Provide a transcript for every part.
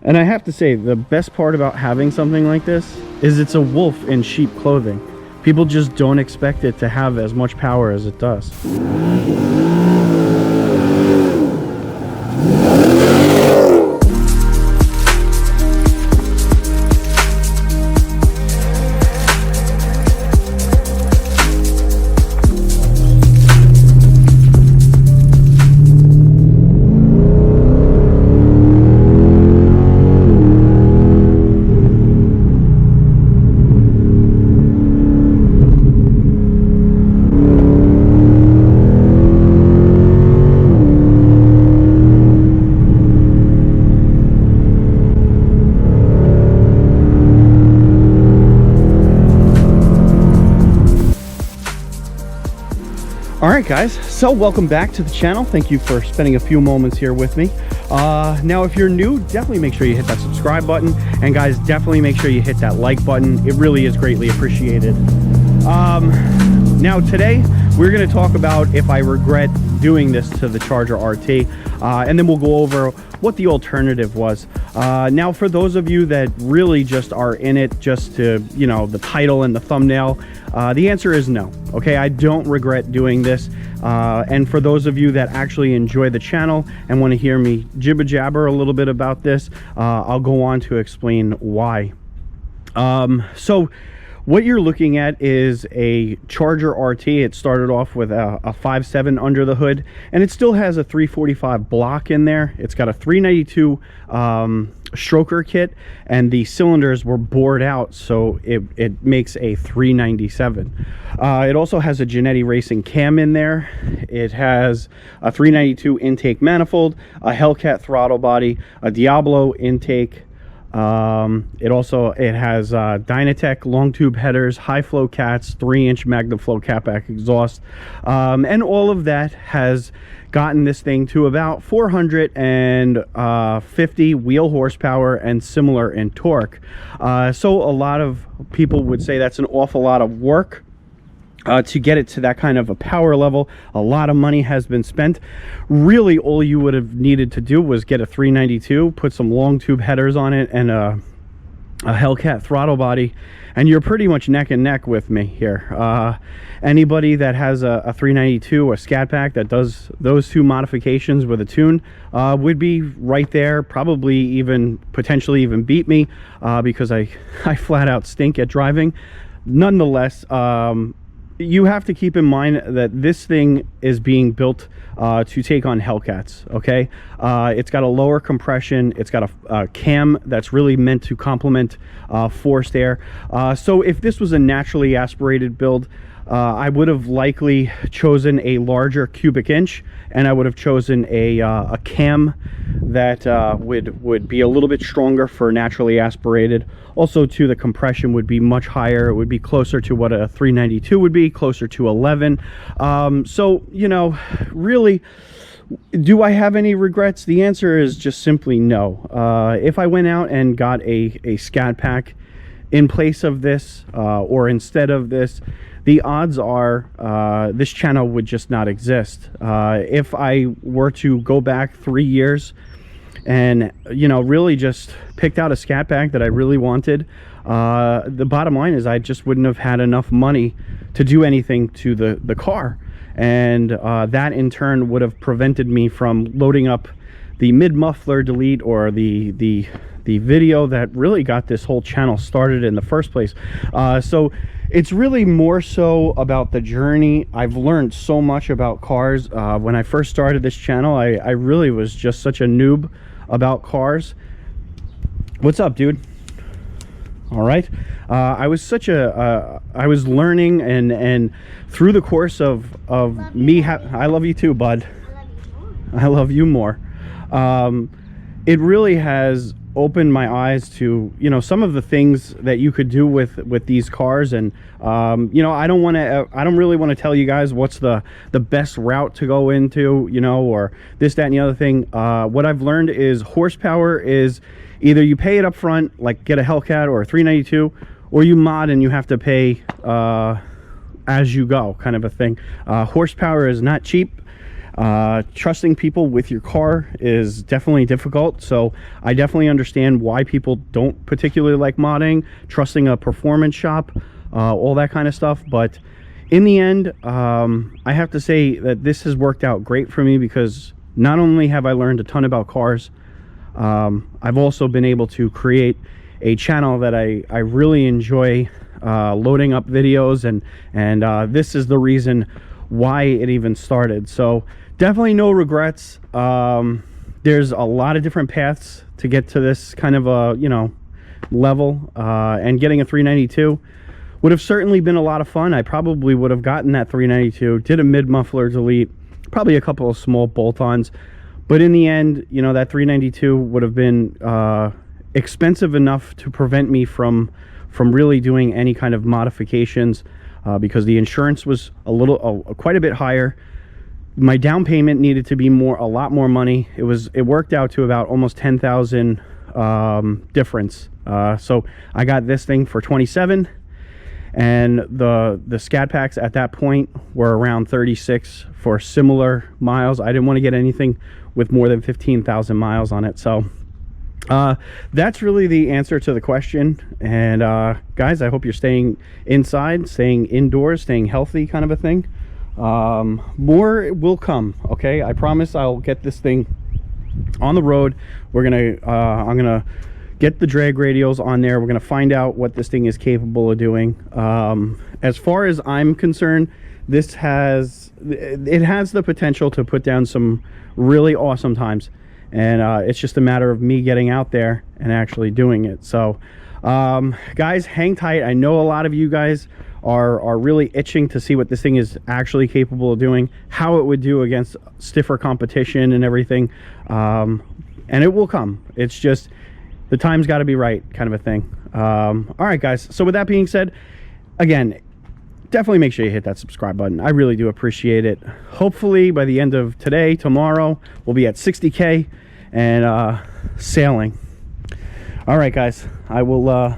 And I have to say, the best part about having something like this is it's a wolf in sheep clothing. People just don't expect it to have as much power as it does. Alright guys, so welcome back to the channel. Thank you for spending a few moments here with me. Now if you're new, definitely make sure you hit that subscribe button, and guys, definitely make sure you hit that like button. It really is greatly appreciated. Now today we're going to talk about if I regret doing this to the Charger RT, and then we'll go over what the alternative was. Now for those of you that really just are in it just to, you know, the title and the thumbnail, the answer is no. Okay, I don't regret doing this. And for those of you that actually enjoy the channel and want to hear me jibber jabber a little bit about this, I'll go on to explain why. So what you're looking at is a Charger RT. It started off with a 5.7 under the hood, and it still has a 345 block in there. It's got a 392 stroker kit, and the cylinders were bored out, so it makes a 397. It also has a Genetti Racing cam in there. It has a 392 intake manifold, a Hellcat throttle body, a Diablo intake. It has Dynatech long tube headers, high flow cats, 3-inch MagnaFlow Scatpack exhaust, and all of that has gotten this thing to about 450 wheel horsepower and similar in torque. So a lot of people would say that's an awful lot of work to get it to that kind of a power level. A lot of money has been spent. Really, all you would have needed to do was get a 392, put some long tube headers on it, and a Hellcat throttle body, and you're pretty much neck and neck with me here. Anybody that has a 392 or Scatpack that does those two modifications with a tune would be right there, probably even potentially even beat me, because I flat out stink at driving. Nonetheless, you have to keep in mind that this thing is being built to take on Hellcats, okay? It's got a lower compression. It's got a cam that's really meant to complement forced air. So if this was a naturally aspirated build, I would have likely chosen a larger cubic inch, and I would have chosen a cam that would be a little bit stronger for naturally aspirated. Also, too, the compression would be much higher. It would be closer to what a 392 would be, closer to 11. So, you know, really, do I have any regrets? The answer is just simply no. If I went out and got a Scatpack in place of this, or instead of this, the odds are this channel would just not exist. If I were to go back 3 years and, you know, really just picked out a Scatpack that I really wanted, the bottom line is I just wouldn't have had enough money to do anything to the car. And that in turn would have prevented me from loading up the mid-muffler delete, or the video that really got this whole channel started in the first place. So it's really more so about the journey. I've learned so much about cars. When I first started this channel, I really was just such a noob about cars. What's up, dude? All right. I was I was learning, and through the course of me, I love you too, bud. I love you more. It really has opened my eyes to, you know, some of the things that you could do with these cars. And you know, I don't really want to tell you guys what's the best route to go into, you know, or this, that, and the other thing. What I've learned is horsepower is either you pay it up front, like get a Hellcat or a 392, or you mod and you have to pay as you go, kind of a thing. Horsepower is not cheap. Trusting people with your car is definitely difficult, so I definitely understand why people don't particularly like modding, trusting a performance shop, all that kind of stuff. But in the end, I have to say that this has worked out great for me, because not only have I learned a ton about cars, I've also been able to create a channel that I really enjoy loading up videos, and this is the reason why it even started. So definitely no regrets. There's a lot of different paths to get to this kind of a, you know, level, and getting a 392 would have certainly been a lot of fun. I probably would have gotten that 392, did a mid muffler delete, probably a couple of small bolt-ons, but in the end, you know, that 392 would have been expensive enough to prevent me from really doing any kind of modifications, because the insurance was quite a bit higher. My down payment needed to be a lot more money. It worked out to about almost 10,000 difference. So I got this thing for 27, and the Scatpacks at that point were around 36 for similar miles. I didn't want to get anything with more than 15,000 miles on it. So that's really the answer to the question. And guys, I hope you're staying inside, staying indoors, staying healthy, kind of a thing. More will come, okay? I promise I'll get this thing on the road. I'm gonna get the drag radials on there. We're gonna find out what this thing is capable of doing. As far as I'm concerned, it has the potential to put down some really awesome times, and it's just a matter of me getting out there and actually doing it. So guys, hang tight. I know a lot of you guys are really itching to see what this thing is actually capable of doing, how it would do against stiffer competition and everything, and it will come. It's just the time's got to be right, kind of a thing. All right guys, so with that being said, again, definitely make sure you hit that subscribe button. I really do appreciate it. Hopefully by the end of today, tomorrow, we'll be at 60K and sailing. All right guys, I will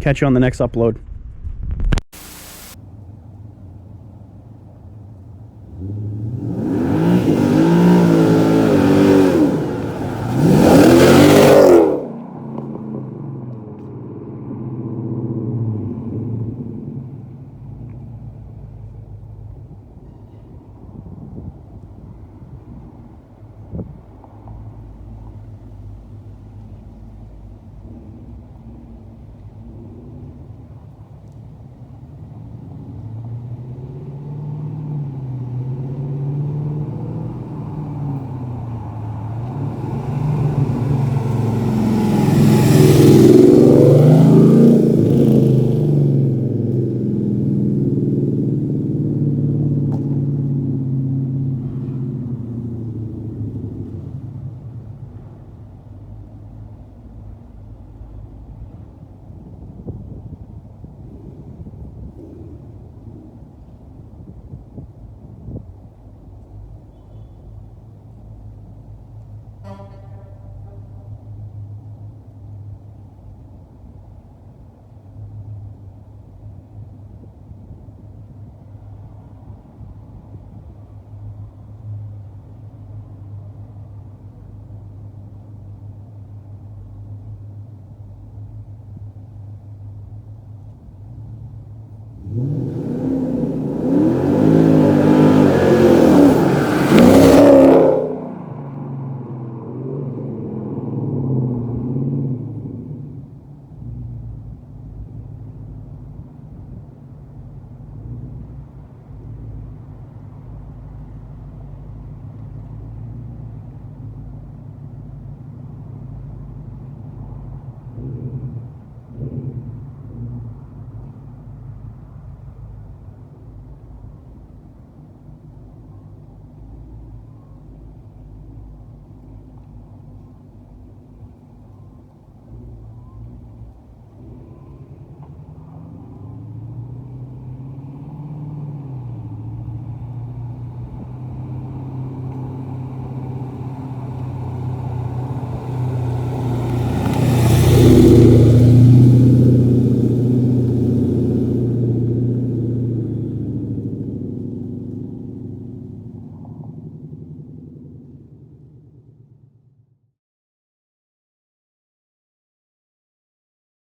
catch you on the next upload.